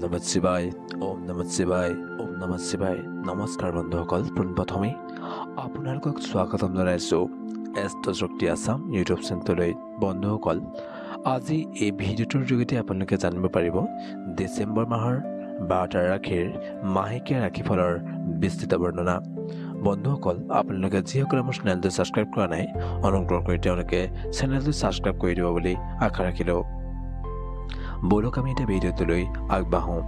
নমঃ শিৱায় ওম নমঃ শিৱায় ওম নমঃ শিৱায় নমস্কাৰ বন্ধুসকল পোনপ্ৰথমে আপোনালোকক স্বাগতম জনাইছোঁ এষ্ট্ৰ শক্তি আসাম ইউটিউব চেনেললৈ বন্ধুসকল আজি এই ভিডিঅ'টোৰ যোগেদি আপোনালোকে জানিব পাৰিব ডিচেম্বৰ মাহৰ 12টা ৰাশিৰ মাহেকীয়া ৰাশিফলৰ বিস্তৃত বৰ্ণনা বন্ধুসকল আপোনালোকে যিসকলে মোৰ চেনেলটো ছাবস্ক্ৰাইব কৰা নাই অনুগ্ৰহ কৰি তেওঁলোকে চেনেলটো ছাবস্ক্ৰাইব কৰি দিব বুলি আশা ৰাখিলোঁ বলক আমি এটা ভিডিঅ'টোলৈ আগবাঢ়োঁ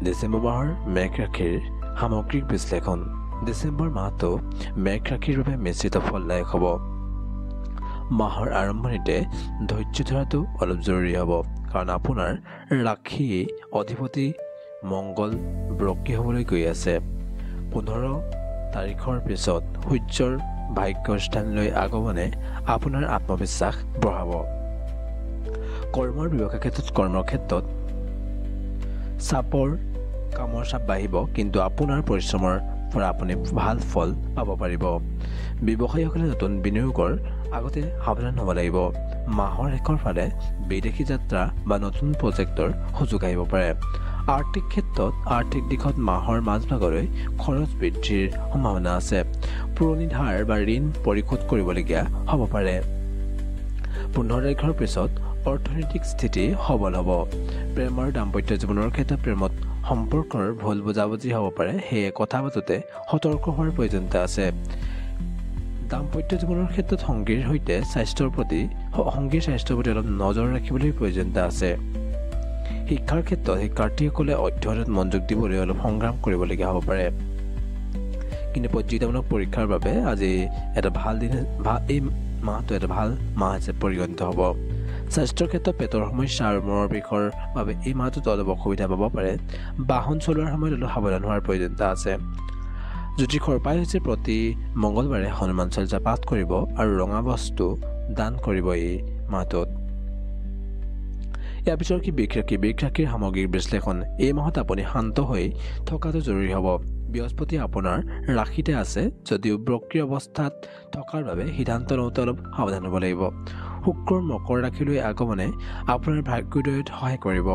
ডিচেম্বৰ মাহৰ মেঘ ৰাশিৰ সামগ্ৰিক বিশ্লেষণ ডিচেম্বৰ মাহটো মেঘ ৰাশিৰ বাবে মিশ্ৰিত ফলদায়ক হ'ব মাহৰ আৰম্ভণিতে ধৈৰ্য ধৰাটো অলপ জৰুৰী হ'ব কাৰণ আপোনাৰ ৰাশি অধিপতি মংগল বক্ৰী হ'বলৈ গৈ আছে 15 তাৰিখৰ পিছত সূৰ্যৰ ভাগ্যৰ স্থানলৈ আগমনে আপোনাৰ আত্মবিশ্বাস বঢ়াব কৰ্মৰ ব্যৱসায় ক্ষেত্ৰত চাপৰ কামৰ চাপ বাঢ়িব কিন্তু আপোনাৰ পৰিশ্ৰমৰ পৰা আপুনি ভাল ফল পাব পাৰিব ব্যৱসায়ীসকলে নতুন বিনিয়োগৰ আগতে সাৱধান হ'ব লাগিব মাহৰ শেষৰ ফালে বিদেশী যাত্ৰা বা নতুন প্ৰজেক্টৰ সুযোগ আহিব পাৰে আৰ্থিক ক্ষেত্ৰত আৰ্থিক দিশত মাহৰ মাজভাগলৈ খৰচ বৃদ্ধিৰ সম্ভাৱনা আছে পুৰণি ধাৰ বা ঋণ পৰিশোধ কৰিবলগীয়া হ'ব পাৰে 15 তাৰিখৰ পিছত অৰ্থনৈতিক স্থিতি সবল হ'ব প্ৰেম আৰু দাম্পত্য জীৱনৰ ক্ষেত্ৰত প্ৰেমত সম্পৰ্কৰ ভুল বুজাবুজি হ'ব পাৰে সেয়ে কথা পাতোতে সতৰ্ক হোৱাৰ প্ৰয়োজনীয়তা আছে দাম্পত্য জীৱনৰ ক্ষেত্ৰত সংগীৰ স্বাস্থ্যৰ প্ৰতি অলপ নজৰ ৰাখিবলৈ প্ৰয়োজনীয়তা আছে শিক্ষাৰ ক্ষেত্ৰত শিক্ষাৰ্থীসকলে অধ্যয়নত মনোযোগ দিবলৈ অলপ সংগ্ৰাম কৰিবলগীয়া হ'ব পাৰে কিন্তু প্ৰতিযোগিতামূলক পৰীক্ষাৰ বাবে আজি এটা ভাল দিন এই মাহটো এটা ভাল মাহ হিচাপে পৰিগণিত হ'ব স্বাস্থ্যৰ ক্ষেত্ৰত পেটৰ সমস্যা আৰু মূৰৰ বিষৰ বাবে এই মাহটোত অলপ অসুবিধা পাব পাৰে বাহন চলোৱাৰ সময়ত অলপ সাৱধান হোৱাৰ প্ৰয়োজনীয়তা আছে জ্যোতিষৰ উপায় হৈছে প্ৰতি মংগলবাৰে হনুমান চালিচা পাঠ কৰিব আৰু ৰঙা বস্তু দান কৰিব এই মাহটোত ইয়াৰ পিছত বৃষ ৰাশিৰ সামগ্ৰিক বিশ্লেষণ এই মাহত আপুনি শান্ত হৈ থকাটো জৰুৰী হ'ব বৃহস্পতি আপোনাৰ ৰাশিতে আছে যদিও বক্ৰী অৱস্থাত থকাৰ বাবে সিদ্ধান্ত লওঁতে অলপ সাৱধান হ'ব লাগিব শুক্ৰৰ মকৰ ৰাশিলৈ আগমনে আপোনাৰ ভাগ্যোদয়ত সহায় কৰিব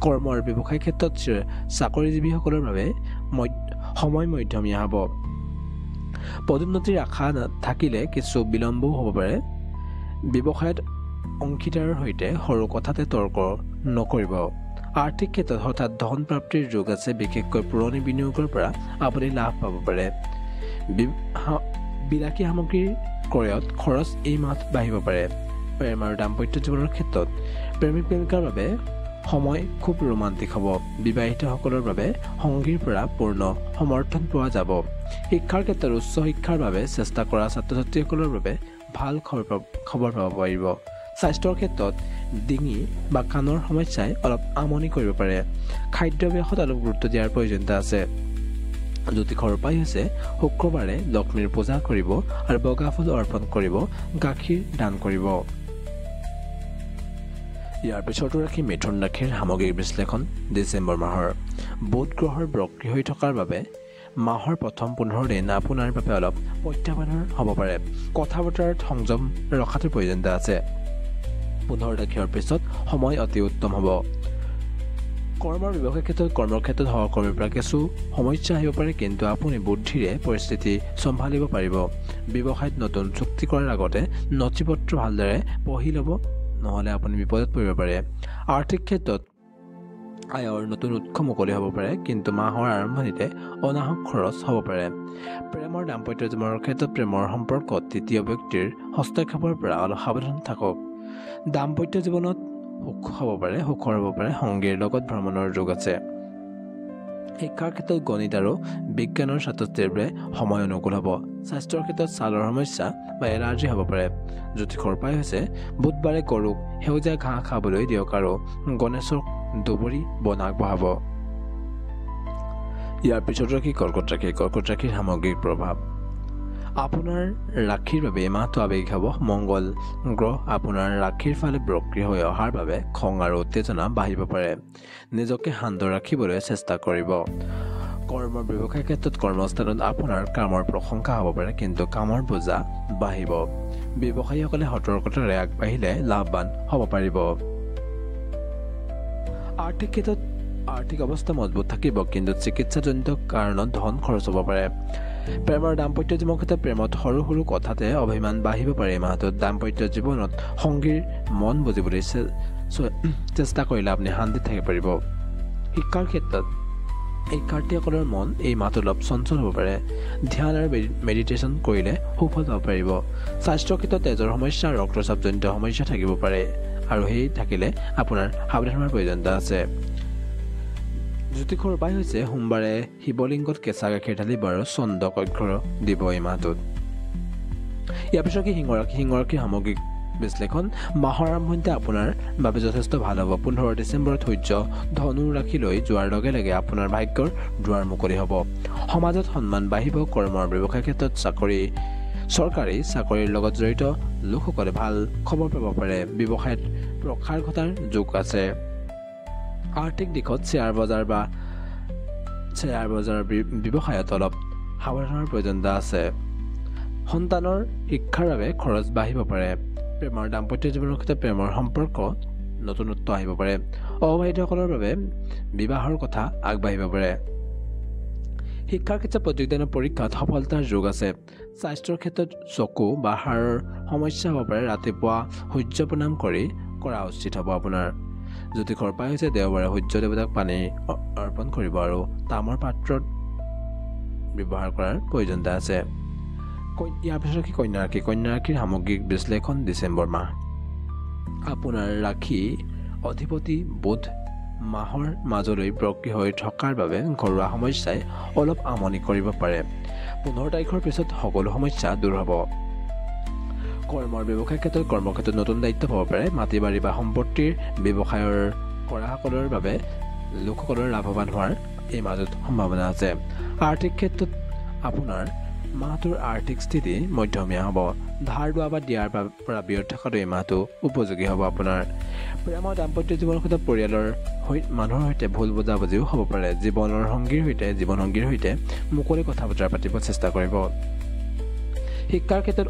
কৰ্ম আৰু ব্যৱসায় ক্ষেত্ৰত চাকৰিজীৱীসকলৰ বাবে সময় মধ্যমীয়া হ'ব পদোন্নতিৰ আশা থাকিলে কিছু বিলম্বও হ'ব পাৰে ব্যৱসায়ত অংশীদাৰৰ সৈতে সৰু কথাতে তৰ্ক নকৰিব আৰ্থিক ক্ষেত্ৰত হঠাৎ ধন প্ৰাপ্তিৰ যোগ আছে বিশেষকৈ পুৰণি বিনিয়োগৰ পৰা আপুনি লাভ পাব পাৰে বিলাসী সামগ্ৰীৰ ক্ৰয়ত খৰচ এই মাহত বাঢ়িব পাৰে প্ৰেম আৰু দাম্পত্য জীৱনৰ ক্ষেত্ৰত প্ৰেমিক প্ৰেমিকাৰ বাবে সময় খুব ৰোমান্টিক হ'ব বিবাহিতসকলৰ বাবে সংগীৰ পৰা পূৰ্ণ সমৰ্থন পোৱা যাব শিক্ষাৰ ক্ষেত্ৰত উচ্চ শিক্ষাৰ বাবে চেষ্টা কৰা ছাত্ৰ ছাত্ৰীসকলৰ বাবে ভাল খবৰ পাব পাৰিব স্বাস্থ্যৰ ক্ষেত্ৰত ডিঙি বা কাণৰ সমস্যাই অলপ আমনি কৰিব পাৰে খাদ্যাভ্যাসত অলপ গুৰুত্ব দিয়াৰ প্ৰয়োজনীয়তা আছে জ্যোতিষৰ উপায় হৈছে শুক্ৰবাৰে লক্ষ্মীৰ পূজা কৰিব আৰু বগা ফুল অৰ্পণ কৰিব গাখীৰ দান কৰিব ইয়াৰ পিছতো ৰাশি মিথুন ৰাশিৰ সামগ্ৰিক বিশ্লেষণ ডিচেম্বৰ মাহৰ বুধ গ্ৰহৰ বক্ৰী হৈ থকাৰ বাবে মাহৰ প্ৰথম 15 দিন আপোনাৰ বাবে অলপ প্ৰত্যাহ্বানৰ হ'ব পাৰে কথা বতৰাত সংযম ৰখাটোৰ প্ৰয়োজনীয়তা আছে 15 তাৰিখৰ পিছত সময় অতি উত্তম হ'ব কৰ্মৰ ব্যৱসায় ক্ষেত্ৰত সহকৰ্মীৰ পৰা কিছু সমস্যা আহিব পাৰে কিন্তু আপুনি বুদ্ধিৰে পৰিস্থিতি চম্ভালিব পাৰিব ব্যৱসায়ত নতুন চুক্তি কৰাৰ আগতে নথিপত্ৰ ভালদৰে পঢ়ি ল'ব নহ'লে আপুনি বিপদত পৰিব পাৰে আৰ্থিক ক্ষেত্ৰত আয়ৰ নতুন উৎস মুকলি হ'ব পাৰে কিন্তু মাহৰ আৰম্ভণিতে অনাহক খৰচ হ'ব পাৰে প্ৰেমৰ দাম্পত্য জীৱনৰ ক্ষেত্ৰত প্ৰেমৰ সম্পৰ্কত তৃতীয় ব্যক্তিৰ হস্তক্ষেপৰ পৰা অলপ সাৱধান থাকক দাম্পত্য জীৱনত সুখৰ হ'ব পাৰে সংগীৰ লগত ভ্ৰমণৰ যোগ আছে শিক্ষাৰ ক্ষেত্ৰত গণিত আৰু বিজ্ঞানৰ ছাত্ৰ ছাত্ৰীৰ বাবে সময় অনুকূল হ'ব স্বাস্থ্যৰ ক্ষেত্ৰত ছালৰ সমস্যা বা এলাৰ্জি হ'ব পাৰে জ্যোতিষৰ উপায় হৈছে বুধবাৰে গৰুক সেউজীয়া ঘাঁহ খাবলৈ দিয়ক আৰু গণেশক দুবৰি বন আগবঢ়াব ইয়াৰ পিছত ৰাশি কৰ্কট ৰাশিৰ সামগ্ৰিক প্ৰভাৱ আপোনাৰ ৰাশিৰ বাবে এই মাহটো আৱেগিক হ'ব মংগল গ্ৰহ আপোনাৰ ৰাশিৰ ফালে বক্ৰী হৈ অহাৰ বাবে খং আৰু উত্তেজনা বাঢ়িব পাৰে নিজকে শান্ত ৰাখিবলৈ চেষ্টা কৰিব কৰ্মৰ ব্যৱসায় ক্ষেত্ৰত কৰ্মস্থানত আপোনাৰ কামৰ প্ৰশংসা হ'ব পাৰে কিন্তু কামৰ বোজা বাঢ়িব ব্যৱসায়ীসকলে সতৰ্কতাৰে আগবাঢ়িলে লাভৱান হ'ব পাৰিব আৰ্থিক ক্ষেত্ৰত আৰ্থিক অৱস্থা মজবুত থাকিব, কিন্তু চিকিৎসাজনিত কাৰণত ধন খৰচ হ'ব পাৰে। প্ৰেমৰ দাম্পত্য জীৱনৰ ক্ষেত্ৰত প্ৰেমত সৰু সৰু কথাতে অভিমান বাঢ়িব পাৰে। এই মাহটোত দাম্পত্য জীৱনত সংগীৰ মন বুজিবলৈ চেষ্টা কৰিলে আপুনি শান্তিত থাকিব পাৰিব। শিক্ষাৰ ক্ষেত্ৰত শিক্ষাৰ্থীসকলৰ মন এই মাহটোত অলপ চঞ্চল হ'ব পাৰে। ধ্যান আৰু মেডিটেশ্যন কৰিলে সুফল পাব পাৰিব। স্বাস্থ্যৰ ক্ষেত্ৰত তেজৰ সমস্যা আৰু ৰক্তচাপজনিত সমস্যা থাকিব পাৰে, আৰু সেই থাকিলে আপোনাৰ সাৱধান হোৱাৰ প্ৰয়োজনীয়তা আছে। জ্যোতিষৰ উপায় হৈছে সোমবাৰে শিৱলিংগত কেঁচা গাখীৰ ঢালিব আৰু চন্দ্ৰক অৰ্ঘ্য দিব এই মাহটোত। ইয়াৰ পিছত কি সিংহৰাশিৰ সামগ্ৰিক বিশ্লেষণ। মাহৰ আৰম্ভণিতে আপোনাৰ বাবে যথেষ্ট ভাল হ'ব। 15 ডিচেম্বৰত সূৰ্য ধনু ৰাশিলৈ যোৱাৰ লগে লগে আপোনাৰ ভাগ্যৰ দুৱাৰ মুকলি হ'ব। সমাজত সন্মান বাঢ়িব। কৰ্মৰ ব্যৱসায় ক্ষেত্ৰত চৰকাৰী চাকৰিৰ লগত জড়িত লোকসকলে ভাল খবৰ পাব পাৰে। ব্যৱসায়ত প্ৰসাৰ ঘটাৰ যোগ আছে। আৰ্থিক দিশত শ্বেয়াৰ বজাৰ ব্যৱসায়ত অলপ সাৱধানৰ প্ৰয়োজনীয়তা আছে। সন্তানৰ শিক্ষাৰ বাবে খৰচ বাঢ়িব পাৰে। প্ৰেমৰ দাম্পত্য জীৱনৰ ক্ষেত্ৰত প্ৰেমৰ সম্পৰ্ক নতুনত্ব আহিব পাৰে। অবিবাহিতসকলৰ বাবে বিবাহৰ কথা আগবাঢ়িব পাৰে। শিক্ষাৰ ক্ষেত্ৰত প্ৰতিযোগিতামূলক পৰীক্ষাত সফলতাৰ যোগ আছে। স্বাস্থ্যৰ ক্ষেত্ৰত চকু বা হাড়ৰ সমস্যা হ'ব পাৰে। ৰাতিপুৱা সূৰ্য প্ৰণাম কৰা উচিত হ'ব আপোনাৰ। জ্যোতিষৰ উপায় হৈছে দেওবাৰে সূৰ্য দেৱতাক পানী অৰ্পণ কৰিব আৰু তামৰ পাত্ৰত ব্যৱহাৰ কৰাৰ প্ৰয়োজনীয়তা আছে। ইয়াৰ পিছত কন্যা ৰাশিৰ সামগ্ৰিক বিশ্লেষণ। ডিচেম্বৰ মাহ আপোনাৰ ৰাশি অধিপতি বুধ মাহৰ মাজলৈ বক্ৰী হৈ থকাৰ বাবে ঘৰুৱা সমস্যাই অলপ আমনি কৰিব পাৰে। 15 তাৰিখৰ পিছত সকলো সমস্যা দূৰ হ'ব। কৰ্মৰ ব্যৱসায় ক্ষেত্ৰত কৰ্মক্ষেত্ৰত নতুন দায়িত্ব পাব পাৰে। মাটি বাৰী বা সম্পত্তিৰ ব্যৱসায়ৰ কৰাসকলৰ বাবে লোকসকলৰ লাভৱান হোৱাৰ এই মাহটোত সম্ভাৱনা আছে। আৰ্থিক ক্ষেত্ৰত আপোনাৰ মাহটোৰ আৰ্থিক স্থিতি মধ্যমীয়া হ'ব। ধাৰ লোৱা বা দিয়াৰ পৰা বিৰত থকাটো এই মাহটো উপযোগী হ'ব আপোনাৰ। প্ৰেমৰ দাম্পত্য জীৱনৰ ক্ষেত্ৰত পৰিয়ালৰ মানুহৰ সৈতে ভুল বুজাবুজিও হ'ব পাৰে। জীৱনসংগীৰ সৈতে মুকলি কথা বতৰা পাতিব চেষ্টা কৰিব। শিক্ষাৰ ক্ষেত্ৰত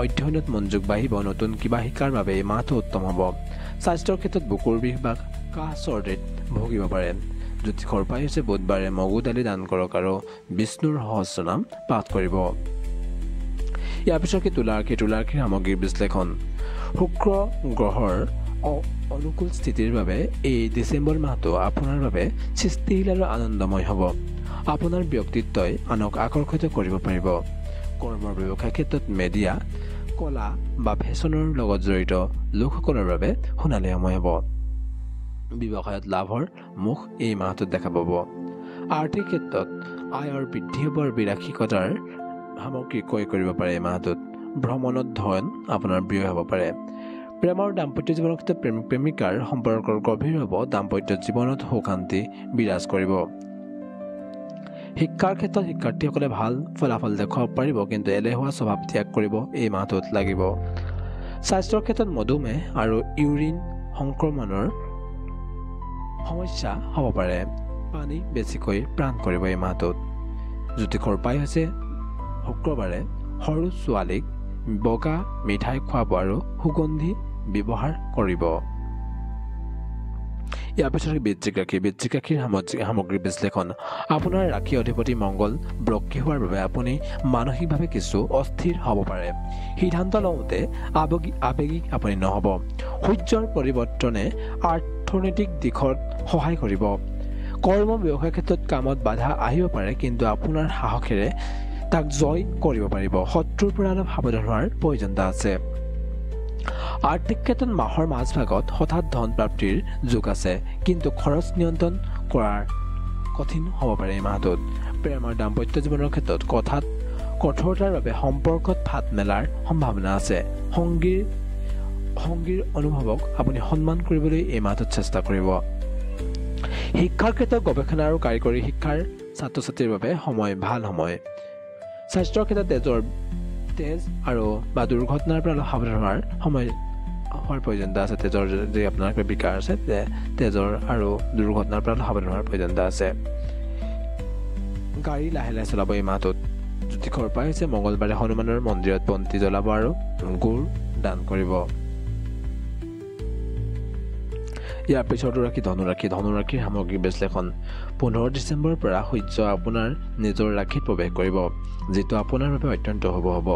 অধ্যয়নত মনোযোগ বাঢ়িব। নতুন কিবা শিকাৰ বাবে এই মাহটো উত্তম হ'ব। স্বাস্থ্যৰ ক্ষেত্ৰত বুকুৰ বিষ বা কাহ চৰ্দিত ভুগিব পাৰে। জ্যোতিষৰ উপায় হৈছে বুধবাৰে মগু দালি দান কৰক আৰু বিষ্ণুৰ সহস্ৰনাম পাঠ কৰিব। ইয়াৰ পিছত তুলা ৰাশিৰ সামগ্ৰিক বিশ্লেষণ। শুক্ৰ গ্ৰহৰ অনুকূল স্থিতিৰ বাবে এই ডিচেম্বৰ মাহটো আপোনাৰ বাবে সৃষ্টিশীল আৰু আনন্দময় হ'ব। আপোনাৰ ব্যক্তিত্বই আনক আকৰ্ষিত কৰিব পাৰিব। কৰ্মৰ ব্যৱসায় ক্ষেত্ৰত মিডিয়া, কলা বা ফেশ্বনৰ লগত জড়িত লোকসকলৰ বাবে সোণালী সময় হ'ব। ব্যৱসায়ত লাভৰ মুখ এই মাহটোত দেখা পাব। আৰ্থিক ক্ষেত্ৰত আয়ৰ বৃদ্ধি হ'ব আৰু বিলাসিতাৰ সামগ্ৰী ক্ৰয় কৰিব পাৰে। এই মাহটোত ভ্ৰমণত ধন আপোনাৰ ব্যয় হ'ব পাৰে। প্ৰেমৰ দাম্পত্য জীৱনৰ ক্ষেত্ৰত প্ৰেমিক প্ৰেমিকাৰ সম্পৰ্ক গভীৰ হ'ব। দাম্পত্য জীৱনত সুখ শান্তি বিৰাজ কৰিব। শিক্ষাৰ ক্ষেত্ৰত শিক্ষাৰ্থীসকলে ভাল ফলাফল দেখুৱাব পাৰিব, কিন্তু এলেহুৱা স্বভাৱ ত্যাগ কৰিব এই মাহটোত লাগিব। স্বাস্থ্যৰ ক্ষেত্ৰত মধুমেহ আৰু ইউৰিন সংক্ৰমণৰ সমস্যা হ'ব পাৰে। পানী বেছিকৈ পান কৰিব এই মাহটোত। জ্যোতিষৰ উপায় হৈছে শুক্ৰবাৰে সৰু ছোৱালীক বগা মিঠাই খুৱাব আৰু সুগন্ধি ব্যৱহাৰ কৰিব। ইয়াৰ পিছত বৃশ্চিক ৰাশিৰ সামগ্ৰিক বিশ্লেষণ। আপোনাৰ ৰাশি অধিপতি মংগল বক্ৰী হোৱাৰ বাবে আপুনি মানসিকভাৱে কিছু অস্থিৰ হ'ব পাৰে। সিদ্ধান্ত লওঁতে আৱেগিক আপুনি নহ'ব। সূৰ্যৰ পৰিৱৰ্তনে অৰ্থনৈতিক দিশত সহায় কৰিব। কৰ্ম ব্যৱসায় ক্ষেত্ৰত কামত বাধা আহিব পাৰে, কিন্তু আপোনাৰ সাহসেৰে তাক জয় কৰিব পাৰিব। শত্ৰুৰ পৰা অলপ সাৱধান হোৱাৰ প্ৰয়োজনীয়তা আছে। আৰ্থিক ক্ষেত্ৰত মাহৰ মাজভাগত হঠাৎ ধন প্ৰাপ্তিৰ যোগ আছে, কিন্তু খৰচ নিয়ন্ত্ৰণ কৰাৰ কঠিন হ'ব পাৰে এই মাহটোত। প্ৰেমৰ দাম্পত্য জীৱনৰ ক্ষেত্ৰত কঠোৰতাৰ বাবে সম্পৰ্কত ফাট মেলাৰ সম্ভাৱনা আছে। সংগীৰ অনুভৱক আপুনি সন্মান কৰিবলৈ এই মাহটোত চেষ্টা কৰিব। শিক্ষাৰ ক্ষেত্ৰত গৱেষণা আৰু কাৰিকৰী শিক্ষাৰ ছাত্ৰ ছাত্ৰীৰ বাবে ভাল সময়। স্বাস্থ্যৰ ক্ষেত্ৰত তেজ আৰু বা দুৰ্ঘটনাৰ পৰা অলপ সাৱধান হোৱাৰ প্ৰয়োজনীয়তা আছে। তেজৰ যদি আপোনাৰ বিকাৰ আছে, তেজৰ আৰু দুৰ্ঘটনাৰ পৰা অলপ সাৱধান হোৱাৰ প্ৰয়োজনীয়তা আছে। গাড়ী লাহে লাহে চলাব এই মাহটোত। জ্যোতিষৰ উপায় হৈছে মঙলবাৰে হনুমানৰ মন্দিৰত বন্তি জ্বলাব আৰু গুড় দান কৰিব। ইয়াৰ পিছতো ধনুৰাশিৰ সামগ্ৰিক বিশ্লেষণ 15 ডিচেম্বৰৰ পৰা সূৰ্য আপোনাৰ নিজৰ ৰাশিত প্ৰৱেশ কৰিব, যিটো আপোনাৰ বাবে অত্যন্ত শুভ হ'ব।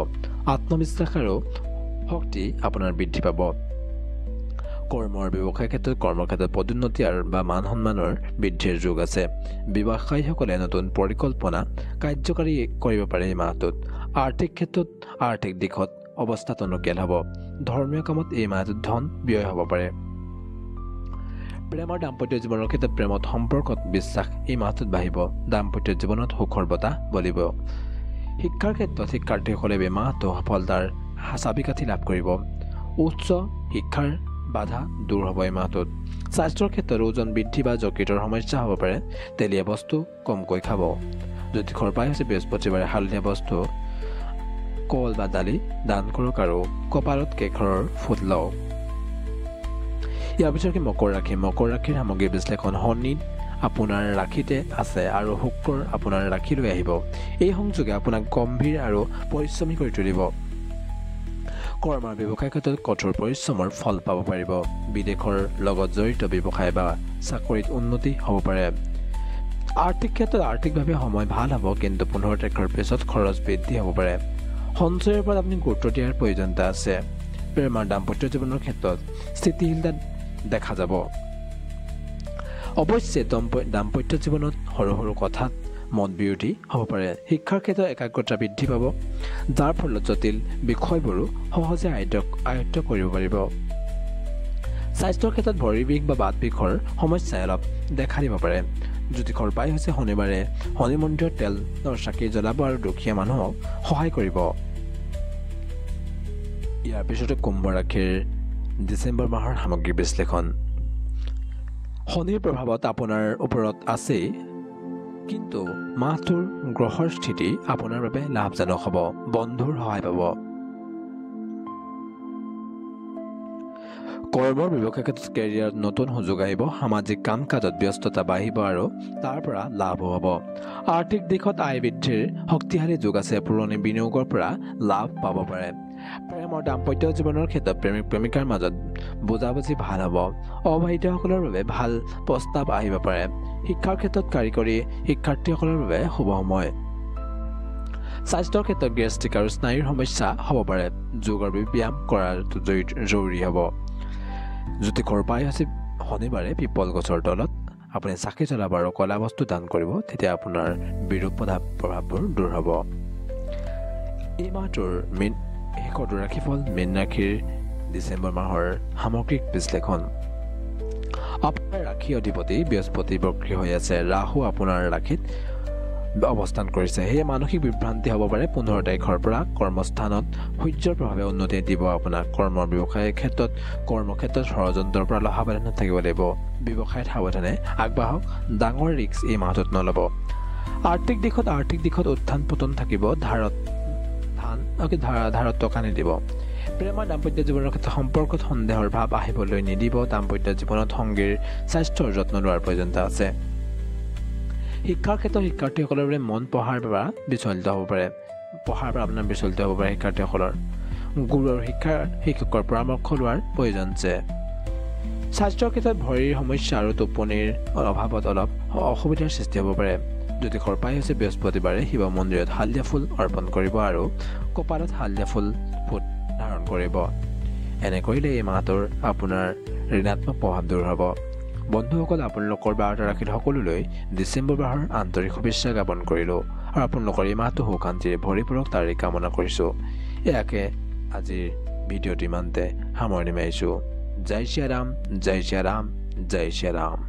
আত্মবিশ্বাস আৰু শক্তি আপোনাৰ বৃদ্ধি পাব। ব্যৱসায় ক্ষেত্ৰত কৰ্মক্ষেত্ৰত পদোন্নতি বা মান সন্মানৰ বৃদ্ধিৰ যোগ আছে। ব্যৱসায়ীসকলে নতুন পৰিকল্পনা কাৰ্যকাৰী কৰিব পাৰে এই মাহটোত। আৰ্থিক ক্ষেত্ৰত আৰ্থিক দিশত অৱস্থা টনকিয়াল হ'ব। ধৰ্মীয় কামত এই মাহটোত ধন ব্যয় হ'ব পাৰে। প্ৰেমৰ দাম্পত্য জীৱনৰ ক্ষেত্ৰত প্ৰেমত সম্পৰ্কত বিশ্বাস এই মাহটোত বাঢ়িব। দাম্পত্য জীৱনত সুখৰ বতাহ বলিব। শিক্ষাৰ ক্ষেত্ৰত শিক্ষাৰ্থীসকলে এই মাহটো সফলতাৰ চাবিকাঠি লাভ কৰিব। উচ্চ শিক্ষাৰ বাধা দূৰ হ'ব এই মাহটোত। স্বাস্থ্যৰ ক্ষেত্ৰত ওজন বৃদ্ধি বা যকৃতৰ সমস্যা হ'ব পাৰে। তেলীয়া বস্তু কমকৈ খাব। জ্যোতিষৰ পাই হৈছে বৃহস্পতিবাৰে হালধীয়া বস্তু কল বা দালি দান কৰক আৰু কপালত কেশৰৰ ফুট লওক। ইয়াৰ পিছত মকৰ ৰাশিৰ সামগ্ৰিক বিশ্লেষণ শনি আপোনাৰ ৰাশিতে আছে আৰু শুক্ৰ আপোনাৰ ৰাশিলৈ আহিব। এই সংযোগে আপোনাক গম্ভীৰ আৰু পৰিশ্ৰমী কৰি তুলিব। ব্যৱসায় ক্ষেত্ৰত কঠোৰ পৰিশ্ৰমৰ ফল পাব পাৰিব। বিদেশৰ লগত জড়িত ব্যৱসায় বা চাকৰিত উন্নতি হ'ব পাৰে। আৰ্থিক ক্ষেত্ৰত আৰ্থিকভাৱে সময় ভাল হ'ব, কিন্তু 15 তাৰিখৰ পিছত খৰচ বৃদ্ধি হ'ব পাৰে। সঞ্চয়ৰ ওপৰত আপুনি গুৰুত্ব দিয়াৰ প্ৰয়োজনীয়তা আছে। প্ৰেমৰ দাম্পত্য জীৱনৰ ক্ষেত্ৰত স্থিতিশীলতা দেখা যাব। অৱশ্যে দাম্পত্য জীৱনত সৰু সৰু কথাত মত বিৰোধী হ'ব পাৰে। শিক্ষাৰ ক্ষেত্ৰত একাগ্ৰতা বৃদ্ধি পাব, যাৰ ফলত জটিল বিষয়বোৰো সহজে আয়ত্ত কৰিব পাৰিব। স্বাস্থ্যৰ ক্ষেত্ৰত ভৰিৰ বিষ বা বাত বিষৰ সমস্যাই অলপ দেখা দিব পাৰে। জ্যোতিষৰ পাই হৈছে শনিবাৰে শনি মন্দিৰত তেলৰ চাকি জ্বলাব আৰু দুখীয়া মানুহক সহায় কৰিব। ইয়াৰ পিছতে কুম্ভ ৰাশিৰ ডিচেম্বৰ মাহৰ সামগ্ৰিক বিশ্লেষণ। শনিৰ প্ৰভাৱত আপোনাৰ ওপৰত আছেই, কিন্তু মাহটোৰ গ্ৰহৰ স্থিতি আপোনাৰ বাবে লাভজনক হ'ব। বন্ধুৰ সহায় পাব। ব্যৱসায় ক্ষেত্ৰত কেৰিয়াৰত নতুন সুযোগ আহিব। সামাজিক কাম কাজত ব্যস্ততা বাঢ়িব আৰু তাৰ পৰা লাভ হ'ব। আৰ্থিক দিশত আয় বৃদ্ধিৰ শক্তিশালী যোগ আছে। পুৰণি বিনিয়োগৰ পৰা লাভ পাব পাৰে। প্ৰেমৰ দাম্পত্য জীৱনৰ ক্ষেত্ৰত প্ৰেমিক প্ৰেমিকাৰ মাজত বুজাবুজি ভাল হ'ব। অবিবাহিতসকলৰ বাবে ভাল প্ৰস্তাৱ আহিব পাৰে। শিক্ষাৰ ক্ষেত্ৰত কাৰিকৰী শিক্ষাৰ্থীসকলৰ বাবে শুভ সময়। স্বাস্থ্যৰ ক্ষেত্ৰত গেষ্ট্ৰিক আৰু স্নায়ুৰ সমস্যা হ'ব পাৰে। যোগ আৰু ব্যায়াম কৰাটো জৰুৰী হ'ব। জ্যোতিষৰ পাই হৈছে শনিবাৰে পিপল গছৰ তলত আপুনি চাকি জ্বলাব আৰু কলা বস্তু দান কৰিব, তেতিয়া আপোনাৰ বিৰূপ প্ৰভাৱবোৰ দূৰ হ'ব। এই মাহটোৰ শেষৰ ৰাশিফল মীন ৰাশিৰ ডিচেম্বৰ মাহৰ সামগ্ৰিক বিশ্লেষণ। আপোনাৰ ৰাশি অধিপতি বৃহস্পতি বক্ৰী হৈ আছে। ৰাহু আপোনাৰ ৰাশিত অৱস্থান কৰিছে। সেয়ে মানসিক বিভ্ৰান্তি হ'ব পাৰে। 15 তাৰিখৰ পৰা কৰ্মস্থানত সূৰ্যৰ প্ৰভাৱে উন্নতি দিব আপোনাক। কৰ্মক্ষেত্ৰত ষড়যন্ত্ৰৰ পৰা অলপ সাৱধান থাকিব লাগিব। ব্যৱসায়ত সাৱধানে আগবাঢ়ক। ডাঙৰ ৰিস্ক এই মাহটোত নল'ব। আৰ্থিক দিশত উত্থান পতন থাকিব। ধাৰত টকা নিদিব। প্ৰেমৰ দাম্পত্য জীৱনৰ ক্ষেত্ৰত সম্পৰ্কত সন্দেহৰ ভাৱ আহিবলৈ নিদিব। দাম্পত্য জীৱনত সংগীৰ স্বাস্থ্যৰ যত্ন লোৱাৰ প্ৰয়োজনীয়তা আছে। শিক্ষাৰ ক্ষেত্ৰত শিক্ষাৰ্থীসকলৰ বাবে মন পঢ়াৰ পৰা বিচলিত হ'ব পাৰে। শিক্ষাৰ্থীসকলৰ গুৰু আৰু শিক্ষকৰ পৰামৰ্শ লোৱাৰ প্ৰয়োজন আছে। স্বাস্থ্যৰ ক্ষেত্ৰত ভৰিৰ সমস্যা আৰু টোপনিৰ অভাৱত অলপ অসুবিধাৰ সৃষ্টি হ'ব পাৰে। জ্যোতিষৰ পাই হৈছে বৃহস্পতিবাৰে শিৱ মন্দিৰত হালধীয়া ফুল অৰ্পণ কৰিব আৰু কপালত হালধীয়া ফুট ধাৰণ কৰিব। এনে কৰিলে এই মাহটোৰ আপোনাৰ ঋণাত্মক প্ৰভাৱ দূৰ হ'ব। বন্ধুসকল, আপোনালোকৰ 12টা ৰাশিৰ সকলোলৈ ডিচেম্বৰ মাহৰ আন্তৰিক শুভেচ্ছা জ্ঞাপন কৰিলোঁ আৰু আপোনালোকৰ এই মাহটো সুখ শান্তিৰে ভৰি পৰক তাৰে কামনা কৰিছোঁ। ইয়াকে আজিৰ ভিডিঅ'টো ইমানতে সামৰণি মাৰিছোঁ। জয় শ্ৰী ৰাম, জয় শ্ৰী ৰাম, জয় শ্ৰী ৰাম।